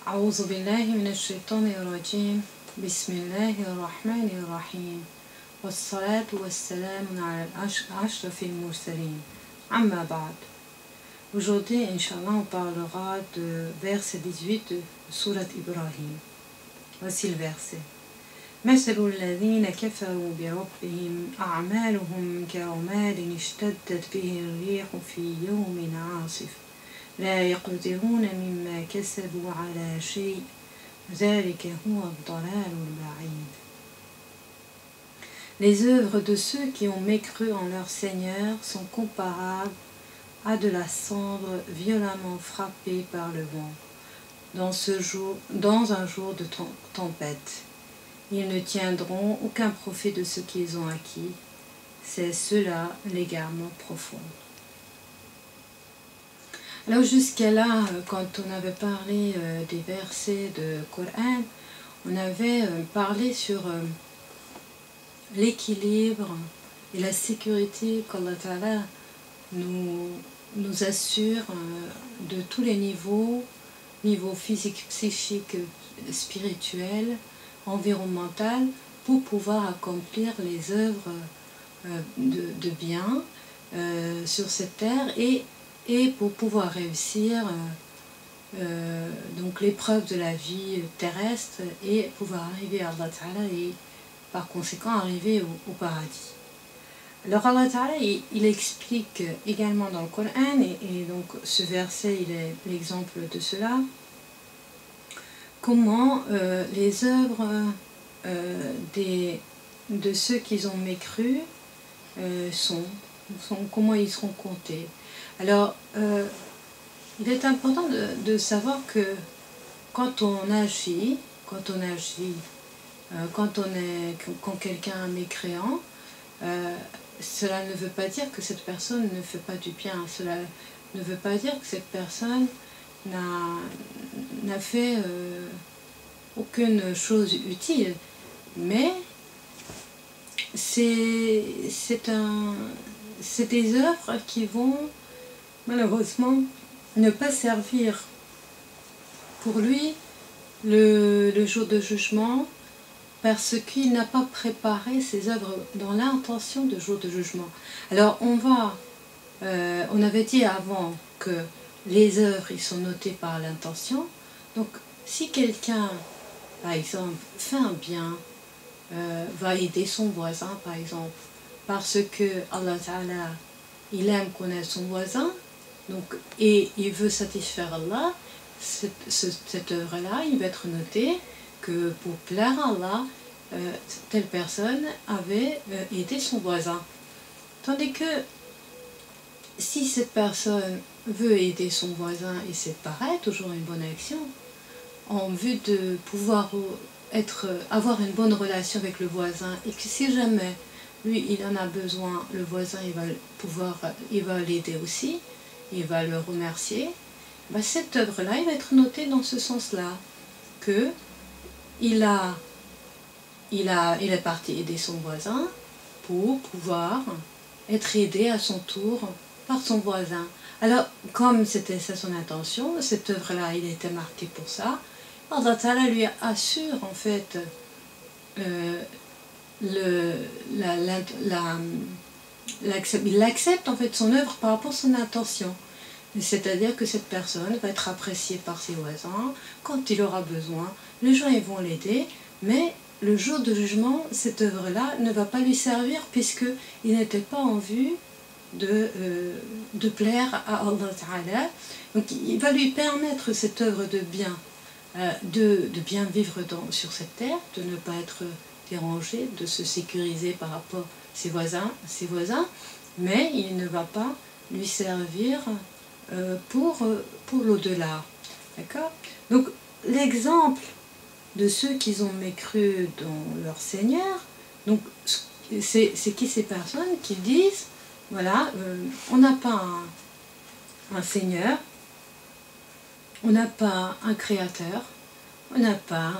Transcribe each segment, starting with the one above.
أعوذ بالله من الشيطان الرجيم بسم الله الرحمن الرحيم والصلاة والسلام على أشرف المرسلين أما بعد. Aujourd'hui, Inch'Allah, on parlera de verset 18 de Sourate Ibrahim. Voici le verset. مثل الذين كفروا بربهم أعمالهم كرماد اشتدت به الريح في يوم عاصف لا يقدرون مما كسبوا على شيء ذلك هو الضلال البعيد. Les œuvres de ceux qui ont mécru en leur Seigneur sont comparables à de la cendre violemment frappée par le vent dans un jour de tempête. Ils ne tiendront aucun profit de ce qu'ils ont acquis. C'est cela l'égarement profond. Alors jusqu'à là, quand on avait parlé des versets de Coran, on avait parlé sur l'équilibre et la sécurité qu'Allah Ta'ala nous assure de tous les niveaux physique, psychique, spirituel, environnemental, pour pouvoir accomplir les œuvres de bien sur cette terre et pour pouvoir réussir donc l'épreuve de la vie terrestre et pouvoir arriver à Allah Ta'ala et par conséquent arriver au paradis. Alors Allah Ta'ala il explique également dans le Coran et donc ce verset il est l'exemple de cela, comment les œuvres de ceux qui ont mécru sont comment ils seront comptés. Alors, il est important de savoir que quand quelqu'un est mécréant, cela ne veut pas dire que cette personne ne fait pas du bien. Cela ne veut pas dire que cette personne n'a fait aucune chose utile. Mais c'est des œuvres qui vont malheureusement ne pas servir pour lui le jour de jugement, parce qu'il n'a pas préparé ses œuvres dans l'intention de jour de jugement. Alors on avait dit avant que les œuvres ils sont notées par l'intention. Donc si quelqu'un par exemple fait un bien, va aider son voisin par exemple, parce que Allah Ta'ala il aime connaître son voisin, donc, et il veut satisfaire Allah, cette œuvre-là, il va être noté que pour plaire à Allah, telle personne avait aidé son voisin. Tandis que si cette personne veut aider son voisin, et c'est pareil, toujours une bonne action, en vue de pouvoir avoir une bonne relation avec le voisin, et que si jamais lui il en a besoin, le voisin il va l'aider aussi, il va le remercier, bah, cette œuvre-là, il va être notée dans ce sens-là, que il est parti aider son voisin pour pouvoir être aidé à son tour par son voisin. Alors, comme c'était ça son intention, cette œuvre-là, il était marqué pour ça, Allah Ta'ala lui assure en fait il accepte en fait son œuvre par rapport à son intention. C'est-à-dire que cette personne va être appréciée par ses voisins quand il aura besoin. Les gens ils vont l'aider, mais le jour de jugement, cette œuvre-là ne va pas lui servir puisqu'il n'était pas en vue de plaire à Allah Ta'ala. Donc il va lui permettre cette œuvre de bien, de bien vivre sur cette terre, de ne pas être dérangé, de se sécuriser par rapport à ses voisins, mais il ne va pas lui servir pour l'au-delà. D'accord? Donc l'exemple de ceux qui ont mécru dans leur Seigneur, donc c'est qui ces personnes qui disent voilà, on n'a pas un Seigneur, on n'a pas un Créateur, on n'a pas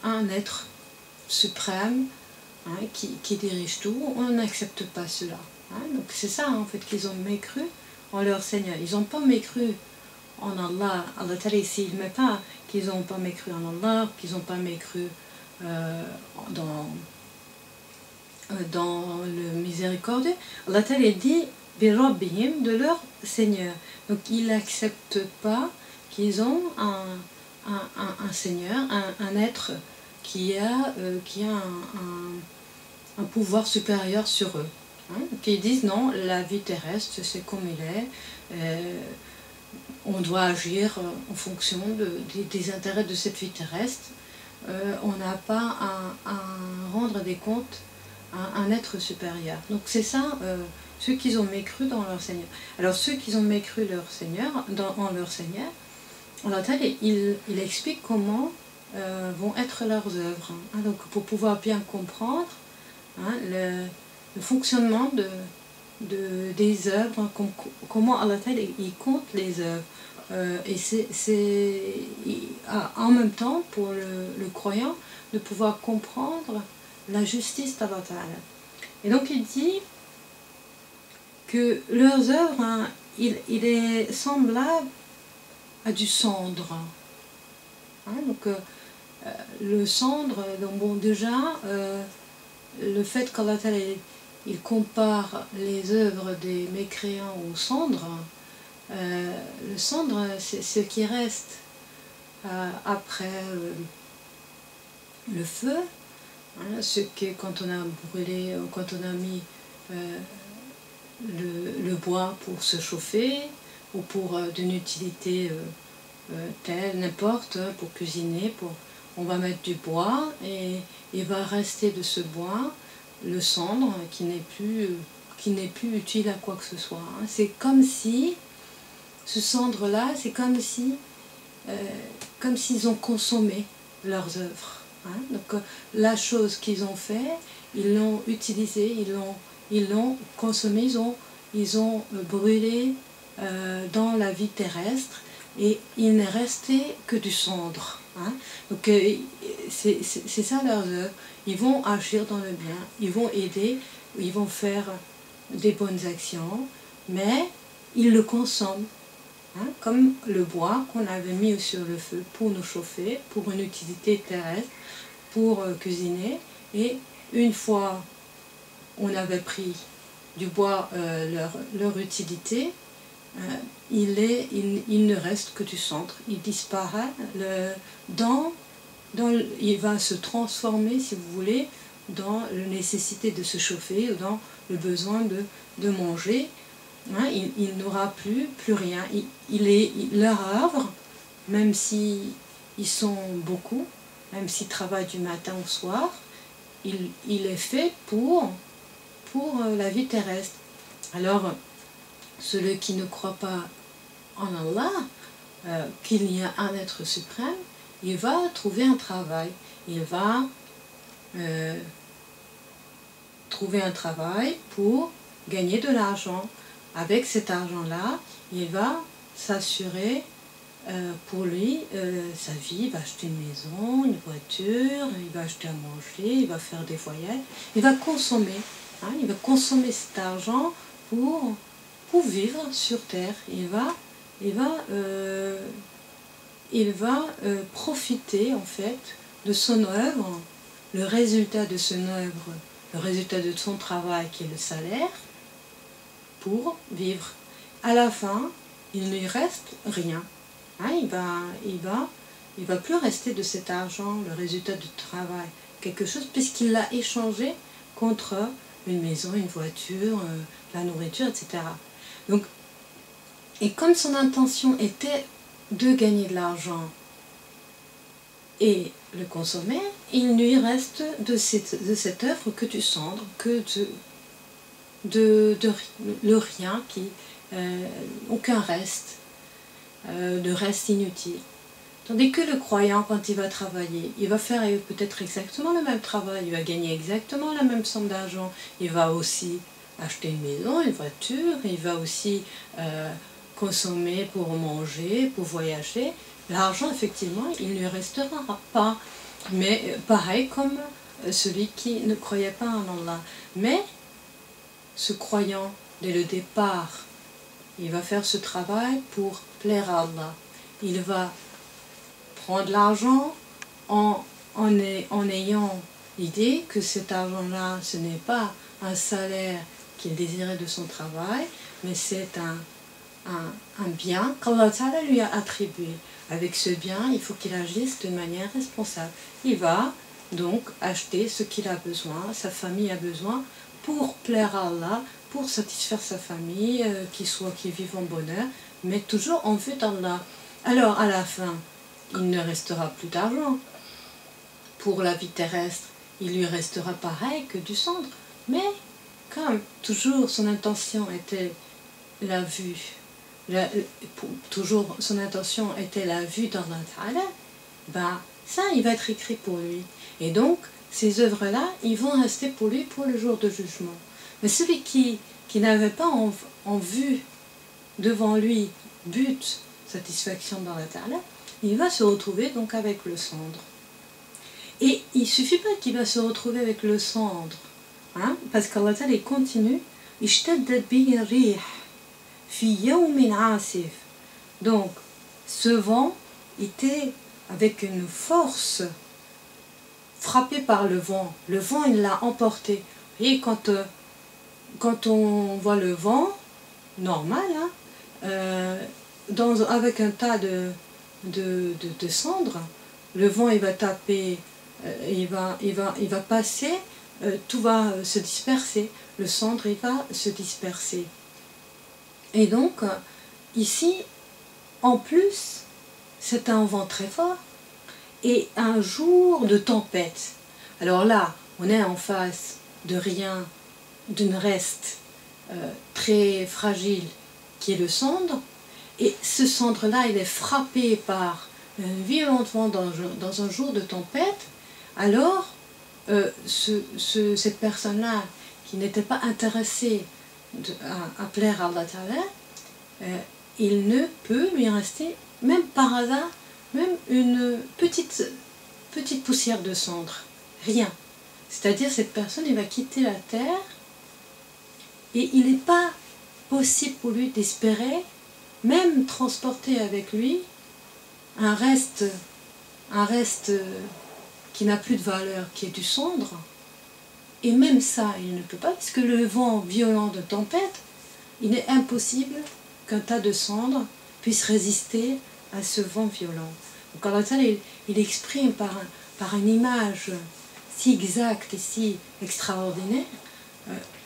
un être suprême qui dirige tout, on n'accepte pas cela. Donc c'est ça en fait qu'ils ont mécru en leur Seigneur. Ils n'ont pas mécru en Allah, Allah Ta'ala, s'il ne met pas qu'ils n'ont pas mécru en Allah, qu'ils n'ont pas mécru dans le miséricordieux, Allah Ta'ala dit Birabbihim, de leur Seigneur. Donc il n'accepte pas qu'ils ont un Seigneur, un être qui a un pouvoir supérieur sur eux. Hein, qui disent non, la vie terrestre c'est comme il est, on doit agir en fonction des intérêts de cette vie terrestre, on n'a pas à rendre des comptes à un être supérieur. Donc c'est ça, ceux qui ont mécru dans leur Seigneur. Alors ceux qui ont mécru leur Seigneur, en leur Seigneur, il explique comment vont être leurs œuvres. Hein, donc pour pouvoir bien comprendre hein, le fonctionnement des œuvres, comment Allah il compte les œuvres. Et c'est en même temps pour le croyant de pouvoir comprendre la justice d'Allah. Et donc il dit que leurs œuvres, hein, il est semblable à du cendre. Hein, donc le cendre, donc bon déjà le fait qu'Allah il compare les œuvres des mécréants au cendre, le cendre c'est ce qui reste après le feu, hein, ce que quand on a brûlé, quand on a mis le bois pour se chauffer ou pour d'une utilité telle, n'importe, pour cuisiner, on va mettre du bois et il va rester de ce bois le cendre qui n'est plus utile à quoi que ce soit. Hein. C'est comme si ce cendre-là, c'est comme s'ils ont consommé leurs œuvres. Hein. Donc la chose qu'ils ont fait, ils l'ont utilisée, ils l'ont consommé, ils ont brûlé dans la vie terrestre et il n'est resté que du cendre. Hein. Donc c'est ça leurs œuvres. Ils vont agir dans le bien, ils vont aider, ils vont faire des bonnes actions, mais ils le consomment. Hein, comme le bois qu'on avait mis sur le feu pour nous chauffer, pour une utilité terrestre, pour cuisiner. Et une fois on avait pris du bois leur utilité, il ne reste que du cendre. Il disparaît, il va se transformer, si vous voulez, dans la nécessité de se chauffer, ou dans le besoin de manger. Hein, il n'aura plus rien. Leur œuvre, même s'ils sont beaucoup, même s'ils travaillent du matin au soir, il est fait pour la vie terrestre. Alors, celui qui ne croit pas en Allah, qu'il y a un être suprême, il va trouver un travail. Il va trouver un travail pour gagner de l'argent. Avec cet argent-là, il va s'assurer pour lui sa vie. Il va acheter une maison, une voiture, il va acheter à manger, il va faire des voyages. Il va consommer. Hein, il va consommer cet argent pour vivre sur terre. Il va profiter en fait de son œuvre, le résultat de son œuvre, le résultat de son travail qui est le salaire, pour vivre. À la fin, il ne lui reste rien. Hein, il va plus rester de cet argent, le résultat du travail, quelque chose, puisqu'il l'a échangé contre une maison, une voiture, la nourriture, etc. Donc, et comme son intention était de gagner de l'argent et le consommer, il ne lui reste de cette œuvre que du cendre, que le rien, aucun reste, de reste inutile. Tandis que le croyant, quand il va travailler, il va faire peut-être exactement le même travail, il va gagner exactement la même somme d'argent, il va aussi acheter une maison, une voiture, il va aussi consommer pour manger, pour voyager. L'argent, effectivement, il ne lui restera pas. Mais pareil comme celui qui ne croyait pas en Allah. Mais ce croyant, dès le départ, il va faire ce travail pour plaire à Allah. Il va prendre l'argent en ayant l'idée que cet argent-là, ce n'est pas un salaire qu'il désirait de son travail, mais c'est un bien qu'Allah Ta'ala lui a attribué. Avec ce bien, il faut qu'il agisse de manière responsable. Il va donc acheter ce qu'il a besoin, sa famille a besoin, pour plaire à Allah, pour satisfaire sa famille, qu'il vive en bonheur, mais toujours en vue d'Allah. Alors à la fin, il ne restera plus d'argent. Pour la vie terrestre, il lui restera pareil que du cendre. Mais comme toujours son intention était la vue, toujours son intention était la vue d'Allah Ta'ala, ben ça il va être écrit pour lui. Et donc ces œuvres-là, ils vont rester pour lui pour le jour de jugement. Mais celui qui n'avait pas en vue devant lui but, satisfaction d'Allah Ta'ala, il va se retrouver donc avec le cendre. Et il ne suffit pas qu'il va se retrouver avec le cendre, hein, parce qu'Allah Ta'ala il continue. Donc, ce vent était avec une force, frappé par le vent. Le vent, il l'a emporté. Et quand on voit le vent, normal, hein, avec un tas de cendres, le vent, il va taper, il va passer, tout va se disperser. Le cendre, il va se disperser. Et donc, ici, en plus, c'est un vent très fort et un jour de tempête. Alors là, on est en face de rien, d'une reste très fragile qui est le cendre. Et ce cendre-là, il est frappé par un violent vent dans un jour de tempête. Alors, cette personne-là, qui n'était pas intéressée à plaire à Allah Ta'ala, il ne peut lui rester, même par hasard, même une petite poussière de cendre. Rien. C'est-à-dire cette personne, il va quitter la terre et il n'est pas possible pour lui d'espérer, même transporter avec lui un reste qui n'a plus de valeur, qui est du cendre. Et même ça, il ne peut pas, parce que le vent violent de tempête, il est impossible qu'un tas de cendres puisse résister à ce vent violent. Donc Allah Ta'ala, il exprime par une image si exacte et si extraordinaire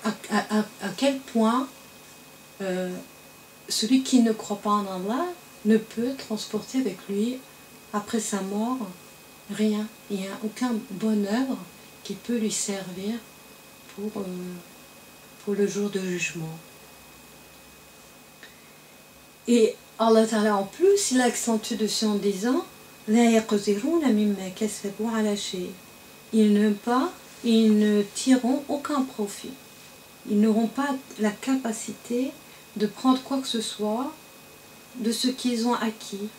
à quel point celui qui ne croit pas en Allah ne peut transporter avec lui, après sa mort, rien. Il n'y a aucun bonne œuvre qui peut lui servir pour le jour de jugement. Et Allah Ta'ala en plus, il accentue dessus en disant ils ne tireront aucun profit. Ils n'auront pas la capacité de prendre quoi que ce soit de ce qu'ils ont acquis.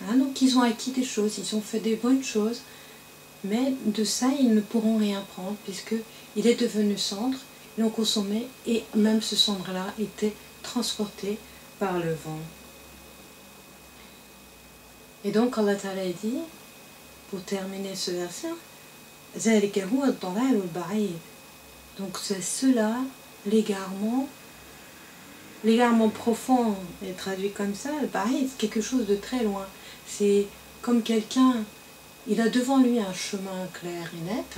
Hein, donc ils ont acquis des choses, ils ont fait des bonnes choses, mais de ça ils ne pourront rien prendre puisqu'il est devenu cendre, ils l'ont consommé et même ce cendre-là était transporté par le vent. Et donc Allah Ta'ala dit, pour terminer ce verset, donc c'est cela, l'égarement profond est traduit comme ça, le ba'id, quelque chose de très loin. C'est comme quelqu'un, il a devant lui un chemin clair et net,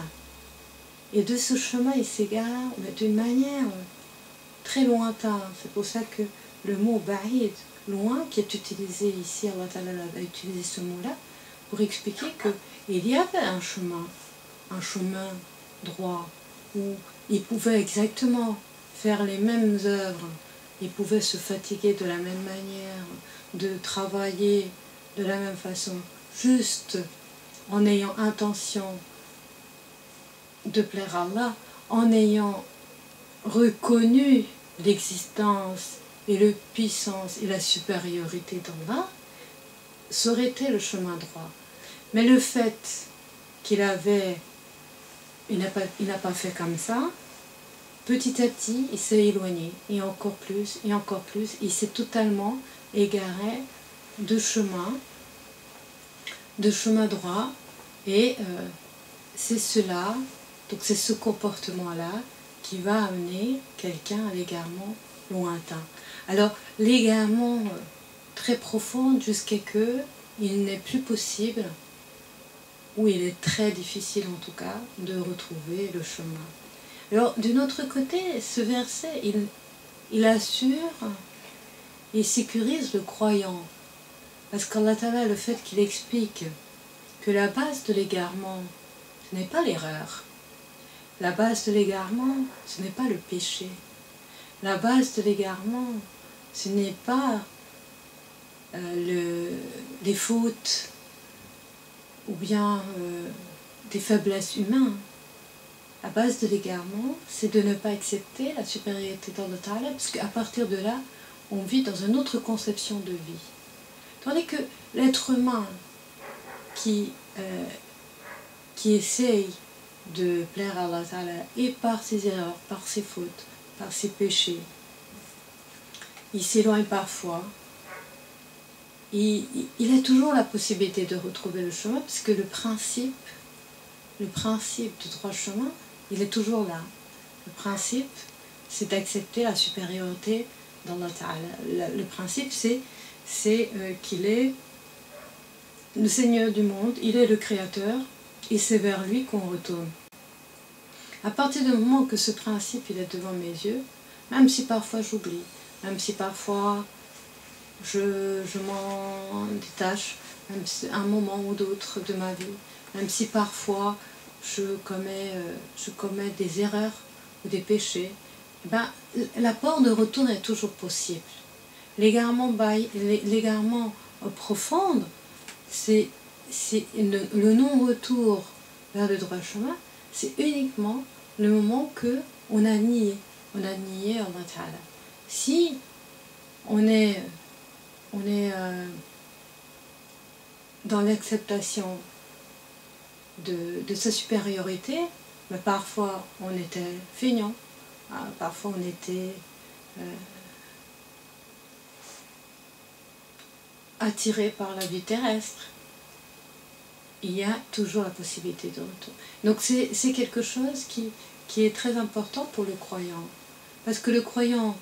et de ce chemin il s'égare d'une manière très lointaine. C'est pour ça que le mot ba'id, loin, qui est utilisé ici, Allah Ta'ala a utilisé ce mot-là, pour expliquer qu'il y avait un chemin droit, où il pouvait exactement faire les mêmes œuvres, il pouvait se fatiguer de la même manière, de travailler de la même façon, juste en ayant intention de plaire à Allah, en ayant reconnu l'existence et la puissance et la supériorité d'Allah, ça aurait été le chemin droit. Mais le fait qu'il n'a pas fait comme ça, petit à petit, il s'est éloigné, et encore plus, il s'est totalement égaré de chemin droit, et c'est cela, donc c'est ce comportement-là qui va amener quelqu'un à l'égarement lointain. Alors, l'égarement très profond jusqu'à que il n'est plus possible, ou il est très difficile en tout cas, de retrouver le chemin. Alors, d'un autre côté, ce verset, il assure, il sécurise le croyant. Parce qu'Allah Ta'ala, le fait qu'il explique que la base de l'égarement, ce n'est pas l'erreur. La base de l'égarement, ce n'est pas le péché. La base de l'égarement, ce n'est pas les fautes ou bien des faiblesses humaines. La base de l'égarement, c'est de ne pas accepter la supériorité d'Allah Ta'ala, parce qu'à partir de là, on vit dans une autre conception de vie. Tandis que l'être humain qui essaye de plaire à Allah Ta'ala, et par ses erreurs, par ses fautes, par ses péchés, il s'éloigne parfois, il a toujours la possibilité de retrouver le chemin, parce que le principe du droit chemin, il est toujours là. Le principe, c'est d'accepter la supériorité d'Allah Ta'ala. Le principe, c'est qu'il est le Seigneur du monde, il est le Créateur, et c'est vers lui qu'on retourne. À partir du moment que ce principe il est devant mes yeux, même si parfois j'oublie, même si parfois je m'en détache, même si un moment ou d'autre de ma vie, même si parfois je commets des erreurs ou des péchés, ben, la porte de retour est toujours possible. L'égarement profond, c'est le non-retour vers le droit chemin, c'est uniquement le moment que on a nié Allah Ta'ala. Si on est dans l'acceptation de sa supériorité, mais parfois on était feignant, parfois on était attiré par la vie terrestre, il y a toujours la possibilité de retour. Donc c'est quelque chose qui est très important pour le croyant. Parce que le croyant,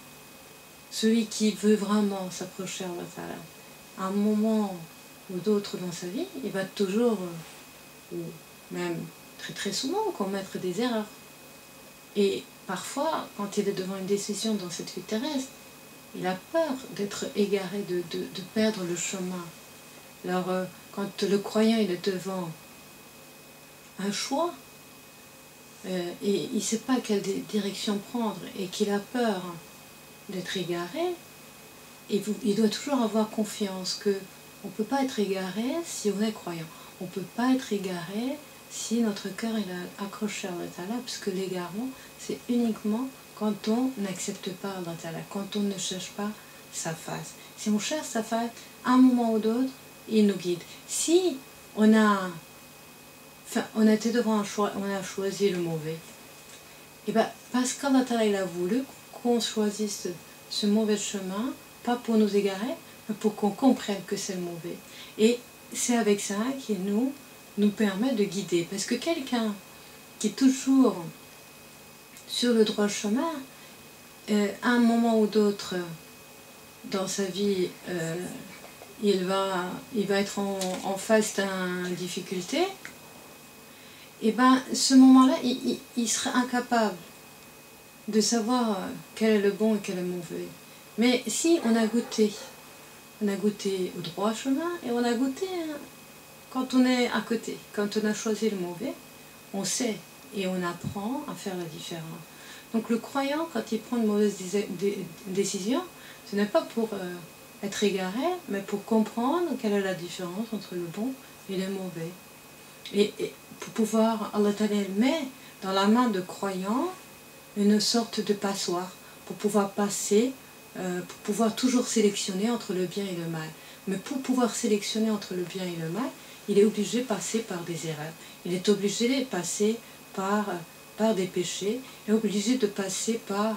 celui qui veut vraiment s'approcher à Allah Ta'ala, à un moment ou d'autre dans sa vie, il va toujours, ou même très très souvent, commettre des erreurs. Et parfois, quand il est devant une décision dans cette vie terrestre, il a peur d'être égaré, de perdre le chemin. Alors, quand le croyant il est devant un choix, et il ne sait pas quelle direction prendre, et qu'il a peur d'être égaré, il doit toujours avoir confiance qu'on ne peut pas être égaré si on est croyant. On ne peut pas être égaré si notre cœur est accroché à Allah Ta'ala, parce que l'égarement, c'est uniquement quand on n'accepte pas Allah Ta'ala, quand on ne cherche pas sa face. Si on cherche sa face, à un moment ou d'autre, il nous guide. Si on était devant un choix, on a choisi le mauvais, et bien parce qu'Allah Ta'ala il a voulu qu'on choisisse ce mauvais chemin, pas pour nous égarer, mais pour qu'on comprenne que c'est le mauvais. Et c'est avec ça qu'il nous permet de guider. Parce que quelqu'un qui est toujours sur le droit chemin, à un moment ou d'autre dans sa vie, il va être en face d'une difficulté, et bien ce moment-là, il serait incapable de savoir quel est le bon et quel est le mauvais. Mais si on a goûté au droit chemin, et on a goûté quand on est à côté, quand on a choisi le mauvais, on sait et on apprend à faire la différence. Donc le croyant, quand il prend une mauvaise décision, ce n'est pas pour être égaré, mais pour comprendre quelle est la différence entre le bon et le mauvais. Et pour pouvoir, Allah Ta'ala met dans la main de croyant une sorte de passoire, pour pouvoir passer, pour pouvoir toujours sélectionner entre le bien et le mal. Mais pour pouvoir sélectionner entre le bien et le mal, il est obligé de passer par des erreurs. Il est obligé de passer par par des péchés, est obligé de passer par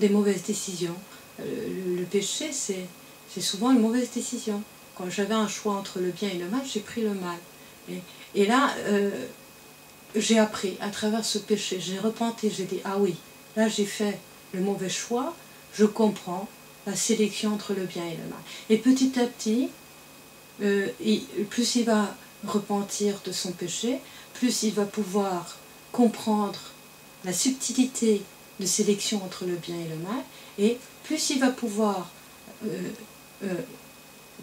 des mauvaises décisions. Le péché, c'est souvent une mauvaise décision. Quand j'avais un choix entre le bien et le mal, j'ai pris le mal. Et là, j'ai appris à travers ce péché, j'ai repenti, j'ai dit, ah oui, là j'ai fait le mauvais choix, je comprends la sélection entre le bien et le mal. Et petit à petit, plus il va repentir de son péché, plus il va pouvoir comprendre la subtilité de sélection entre le bien et le mal, et plus il va pouvoir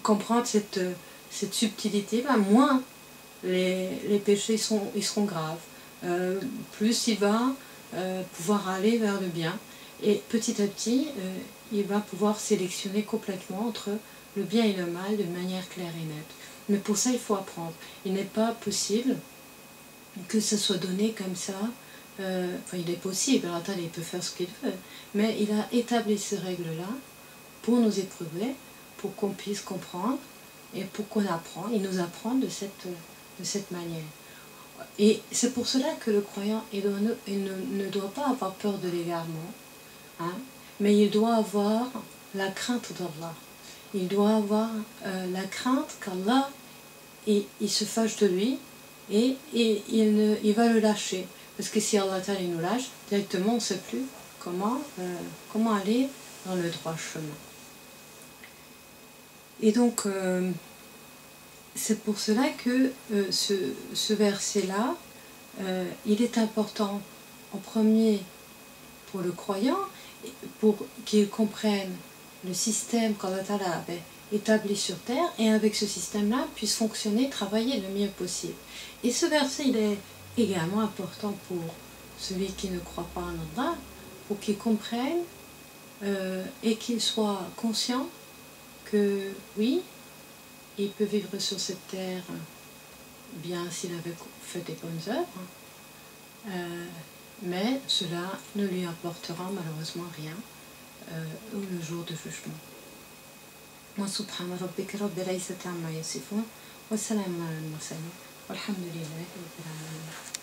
comprendre cette subtilité, moins les péchés ils seront graves, plus il va pouvoir aller vers le bien, et petit à petit, il va pouvoir sélectionner complètement entre le bien et le mal de manière claire et nette. Mais pour ça, il faut apprendre. Il n'est pas possible que ça soit donné comme ça. Enfin, il est possible, alors il peut faire ce qu'il veut, mais il a établi ces règles-là pour nous éprouver, pour qu'on puisse comprendre et pour qu'on apprenne. Il nous apprend de cette manière. Et c'est pour cela que le croyant il ne doit pas avoir peur de l'égarement, hein, mais il doit avoir la crainte d'Allah. Il doit avoir la crainte qu'Allah il se fâche de lui et il va le lâcher. Parce que si Allah il nous lâche, directement on ne sait plus comment aller dans le droit chemin. Et donc, c'est pour cela que ce verset-là, il est important en premier pour le croyant, pour qu'il comprenne le système qu'Allah avait établi sur terre, et avec ce système-là puisse fonctionner, travailler le mieux possible. Et ce verset, il est également important pour celui qui ne croit pas en Allah, pour qu'il comprenne et qu'il soit conscient que oui, il peut vivre sur cette terre bien s'il avait fait des bonnes œuvres, mais cela ne lui apportera malheureusement rien le jour du jugement. وسبحان ربك رب العزة عما يصفون وسلام على المرسلين والحمد لله رب العالمين.